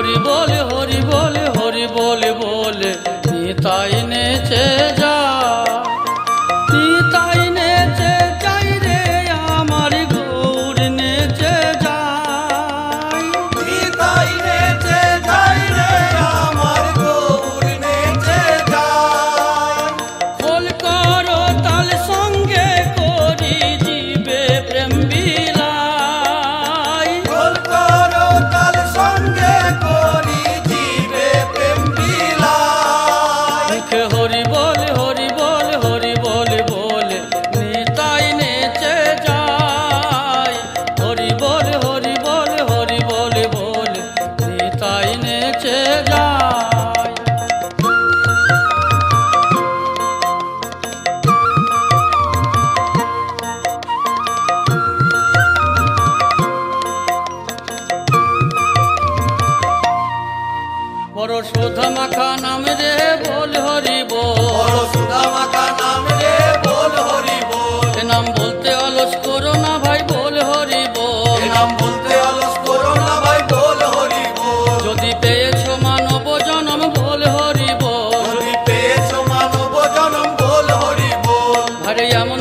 হরি বল হরি বল হরি বল বলে নিতাই নেচে যা নিতাই নেচে যাই রে আমার গৌর নেচে যায় নিতাই নেচে যাই রে আমার গৌর নেচে যায়। খোল করো তাল সঙ্গে করি জীবে প্রেম বিলাই খোল করো তাল সঙ্গে করি জীবে প্রেম বিলাই। মুখে হরি বল হরি বল হরি বল বলে নিতাই নেচে যায় হরি বল হরি বল হরি বল বলে নিতাই নেচে যায়। বড় শোধা মাখা নাম রে বল হরি বল বড় সুধা মাখা নাম রে বল হরি বল। এ নাম বলতে অলস করো না ভাই বল হরি বল এ নাম বলতে অলস করো না ভাই বল হরি বল। যদি পেয়েছো মানব জনম বল হরি বল যদি পেয়েছো মানব জনম বল হরি বল। আরে এমন